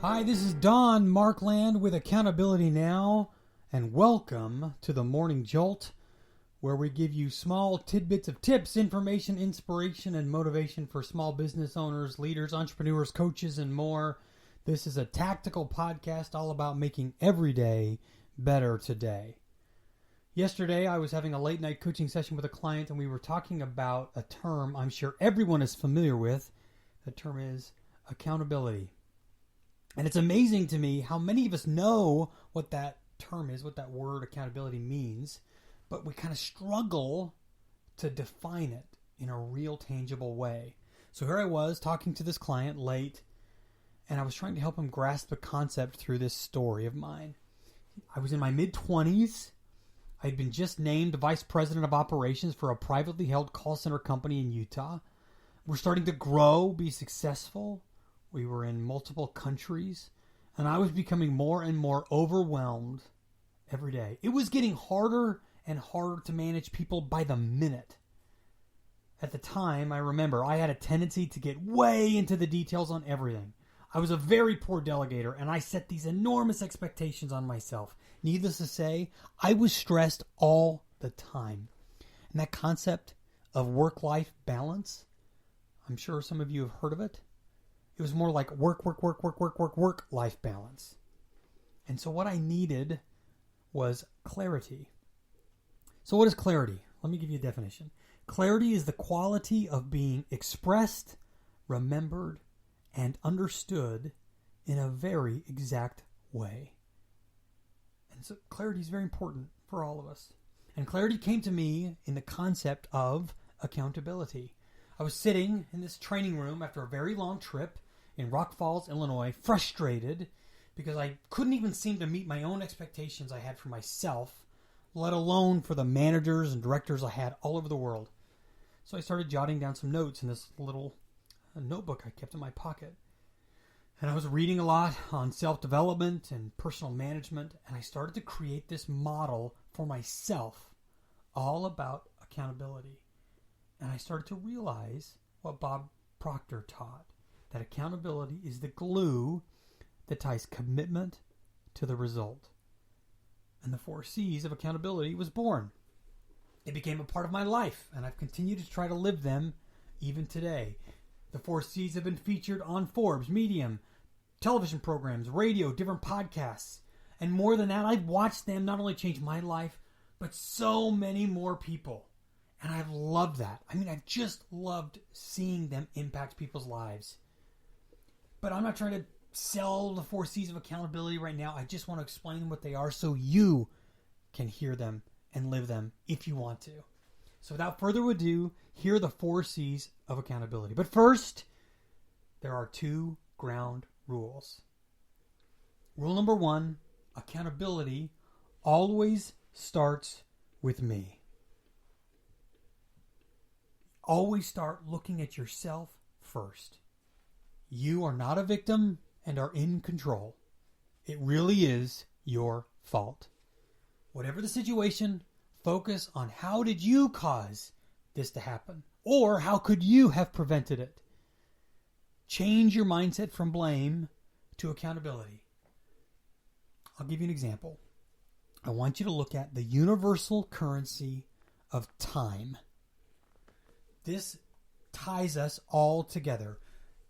Hi, this is Don Markland with Accountability Now, and welcome to the Morning Jolt, where we give you small tidbits of tips, information, inspiration, and motivation for small business owners, leaders, entrepreneurs, coaches, and more. This is a tactical podcast all about making every day better today. Yesterday, I was having a late night coaching session with a client, and we were talking about a term I'm sure everyone is familiar with. The term is accountability. And it's amazing to me how many of us know what that term is, what that word accountability means, but we kind of struggle to define it in a real tangible way. So here I was talking to this client late, and I was trying to help him grasp the concept through this story of mine. I was in my mid-20s. I had been just named Vice President of Operations for a privately held call center company in Utah. We're starting to grow, be successful. We were in multiple countries, and I was becoming more and more overwhelmed every day. It was getting harder and harder to manage people by the minute. At the time, I remember I had a tendency to get way into the details on everything. I was a very poor delegator, and I set these enormous expectations on myself. Needless to say, I was stressed all the time. And that concept of work-life balance, I'm sure some of you have heard of it. It was more like work-life balance. And so what I needed was clarity. So what is clarity? Let me give you a definition. Clarity is the quality of being expressed, remembered, and understood in a very exact way. And so clarity is very important for all of us. And clarity came to me in the concept of accountability. I was sitting in this training room after a very long trip in Rock Falls, Illinois, frustrated because I couldn't even seem to meet my own expectations I had for myself, let alone for the managers and directors I had all over the world. So I started jotting down some notes in this little notebook I kept in my pocket. And I was reading a lot on self-development and personal management, and I started to create this model for myself all about accountability. And I started to realize what Bob Proctor taught, that accountability is the glue that ties commitment to the result. And the 4 C's of accountability was born. It became a part of my life, and I've continued to try to live them even today. The 4 C's have been featured on Forbes, Medium, television programs, radio, different podcasts. And more than that, I've watched them not only change my life, but so many more people. And I've loved that. I mean, I've just loved seeing them impact people's lives. But I'm not trying to sell the 4 C's of accountability right now. I just want to explain what they are so you can hear them and live them if you want to. So without further ado, here are the 4 C's of accountability. But first, there are 2 ground rules. Rule number 1, accountability always starts with me. Always start looking at yourself first. You are not a victim and are in control. It really is your fault. Whatever the situation, focus on how did you cause this to happen, or how could you have prevented it. Change your mindset from blame to accountability. I'll give you an example. I want you to look at the universal currency of time. This ties us all together.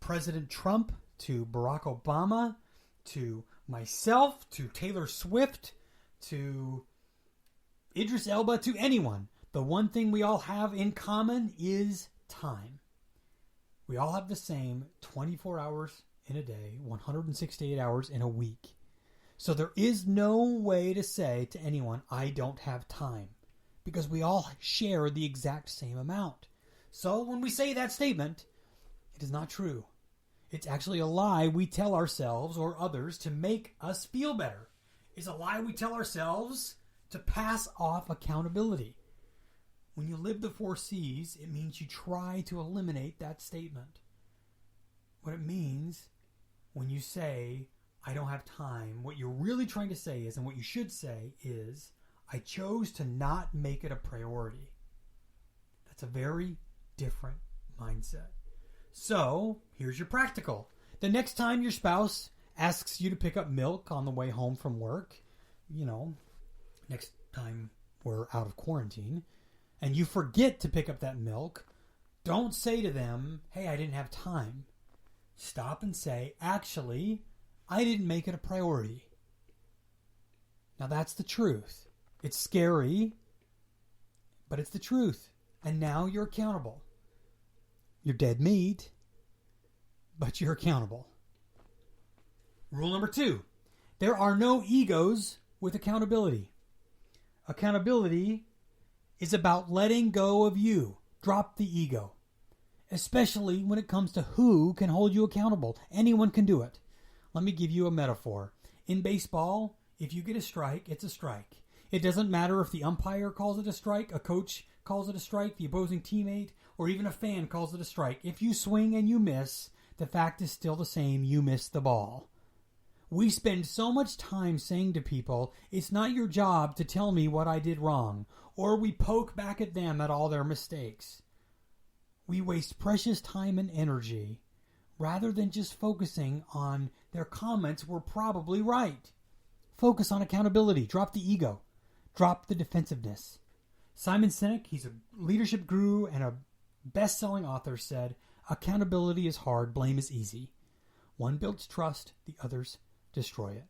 President Trump to Barack Obama to myself to Taylor Swift to Idris Elba to anyone. The one thing we all have in common is time. We all have the same 24 hours in a day, 168 hours in a week. So there is no way to say to anyone, I don't have time, because we all share the exact same amount. So when we say that statement, it is not true. It's actually a lie we tell ourselves or others to make us feel better. It's a lie we tell ourselves to pass off accountability. When you live the 4 C's, it means you try to eliminate that statement. What it means when you say, I don't have time, what you're really trying to say is, and what you should say is, I chose to not make it a priority. That's a very different mindset. So, here's your practical. The next time your spouse asks you to pick up milk on the way home from work, next time we're out of quarantine, and you forget to pick up that milk, don't say to them, hey, I didn't have time. Stop and say, actually, I didn't make it a priority. Now that's the truth. It's scary, but it's the truth. And now you're accountable. You're dead meat, but you're accountable. Rule number 2, there are no egos with accountability. Accountability is about letting go of you. Drop the ego, especially when it comes to who can hold you accountable. Anyone can do it. Let me give you a metaphor. In baseball, if you get a strike, it's a strike. It doesn't matter if the umpire calls it a strike, a coach calls it a strike, the opposing teammate, or even a fan calls it a strike. If you swing and you miss, the fact is still the same. You missed the ball. We spend so much time saying to people, it's not your job to tell me what I did wrong, or we poke back at them at all their mistakes. We waste precious time and energy rather than just focusing on their comments were probably right. Focus on accountability. Drop the ego. Drop the defensiveness. Simon Sinek, he's a leadership guru and a best-selling author, said, accountability is hard, blame is easy. One builds trust, the others destroy it.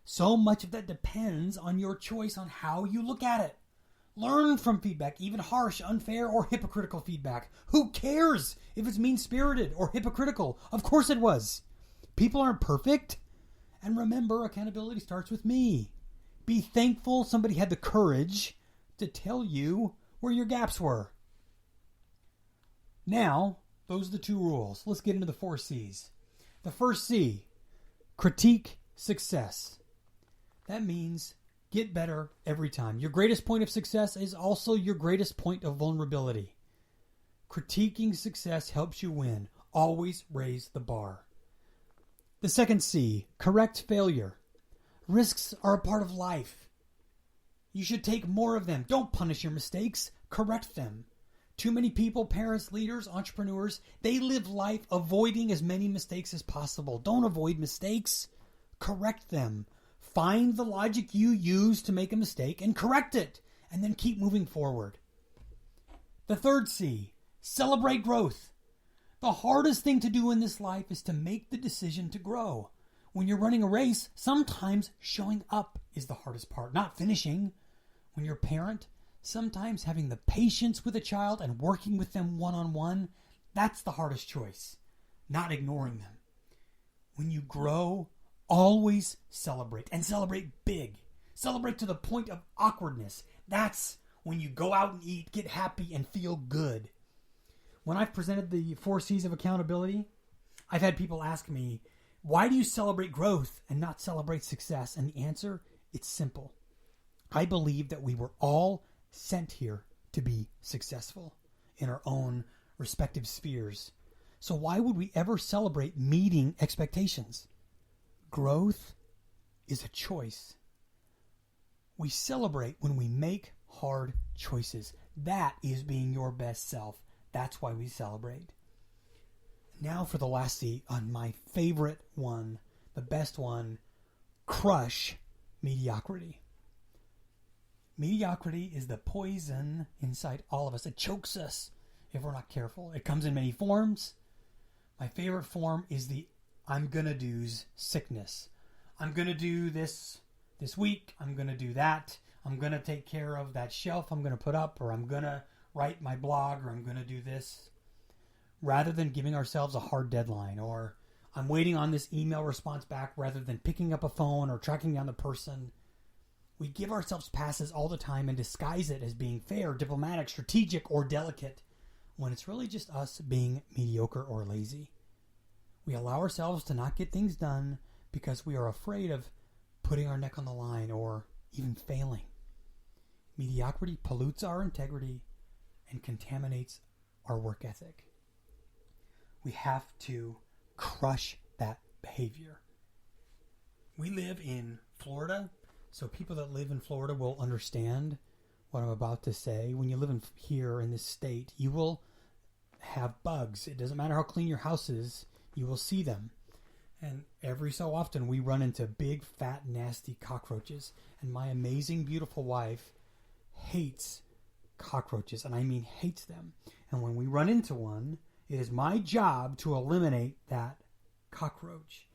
So much of that depends on your choice on how you look at it. Learn from feedback, even harsh, unfair, or hypocritical feedback. Who cares if it's mean-spirited or hypocritical? Of course it was. People aren't perfect. And remember, accountability starts with me. Be thankful somebody had the courage to tell you where your gaps were. Now, those are the 2 rules. Let's get into the 4 C's. The first C, critique success. That means get better every time. Your greatest point of success is also your greatest point of vulnerability. Critiquing success helps you win. Always raise the bar. The second C, correct failure. Risks are a part of life. You should take more of them. Don't punish your mistakes. Correct them. Too many people, parents, leaders, entrepreneurs, they live life avoiding as many mistakes as possible. Don't avoid mistakes. Correct them. Find the logic you use to make a mistake and correct it, and then keep moving forward. The third C, celebrate growth. The hardest thing to do in this life is to make the decision to grow. When you're running a race, sometimes showing up is the hardest part, not finishing. When you're a parent, sometimes having the patience with a child and working with them one-on-one, that's the hardest choice, not ignoring them. When you grow, always celebrate, and celebrate big. Celebrate to the point of awkwardness. That's when you go out and eat, get happy, and feel good. When I've presented the 4 C's of accountability, I've had people ask me, why do you celebrate growth and not celebrate success? And the answer, it's simple. I believe that we were all sent here to be successful in our own respective spheres. So why would we ever celebrate meeting expectations? Growth is a choice. We celebrate when we make hard choices. That is being your best self. That's why we celebrate. Now for the last C on my favorite one, the best one, crush mediocrity. Mediocrity is the poison inside all of us. It chokes us if we're not careful. It comes in many forms. My favorite form is the I'm gonna do's sickness. I'm gonna do this week. I'm gonna do that. I'm gonna take care of that shelf I'm gonna put up, or I'm gonna write my blog, or I'm gonna do this. Rather than giving ourselves a hard deadline, or I'm waiting on this email response back rather than picking up a phone or tracking down the person. We give ourselves passes all the time and disguise it as being fair, diplomatic, strategic, or delicate, when it's really just us being mediocre or lazy. We allow ourselves to not get things done because we are afraid of putting our neck on the line or even failing. Mediocrity pollutes our integrity and contaminates our work ethic. We have to crush that behavior. We live in Florida, so people that live in Florida will understand what I'm about to say. When you live here in this state, you will have bugs. It doesn't matter how clean your house is, you will see them. And every so often we run into big, fat, nasty cockroaches. And my amazing, beautiful wife hates cockroaches. And I mean hates them. And when we run into one, it is my job to eliminate that cockroach.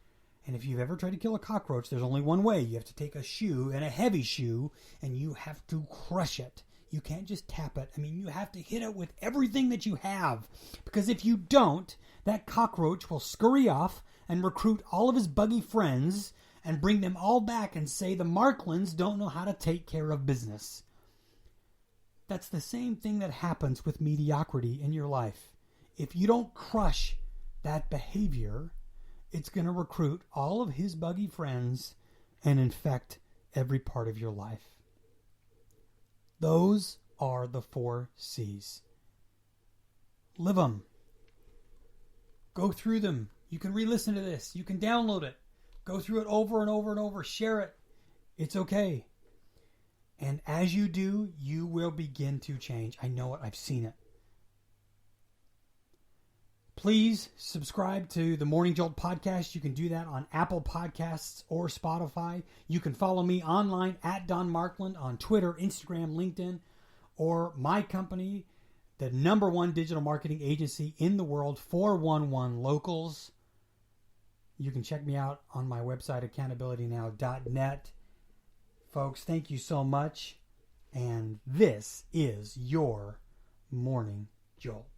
And if you've ever tried to kill a cockroach, there's only one way. You have to take a shoe, and a heavy shoe, and you have to crush it. You can't just tap it. I mean, you have to hit it with everything that you have. Because if you don't, that cockroach will scurry off and recruit all of his buggy friends and bring them all back and say the Marklands don't know how to take care of business. That's the same thing that happens with mediocrity in your life. If you don't crush that behavior, it's going to recruit all of his buggy friends and infect every part of your life. Those are the 4 C's. Live them. Go through them. You can re-listen to this. You can download it. Go through it over and over and over. Share it. It's okay. And as you do, you will begin to change. I know it. I've seen it. Please subscribe to the Morning Jolt podcast. You can do that on Apple Podcasts or Spotify. You can follow me online at Don Markland on Twitter, Instagram, LinkedIn, or my company, the #1 digital marketing agency in the world, 411 Locals. You can check me out on my website, Accountabiltiy.net. Folks, thank you so much. And this is your Morning Jolt.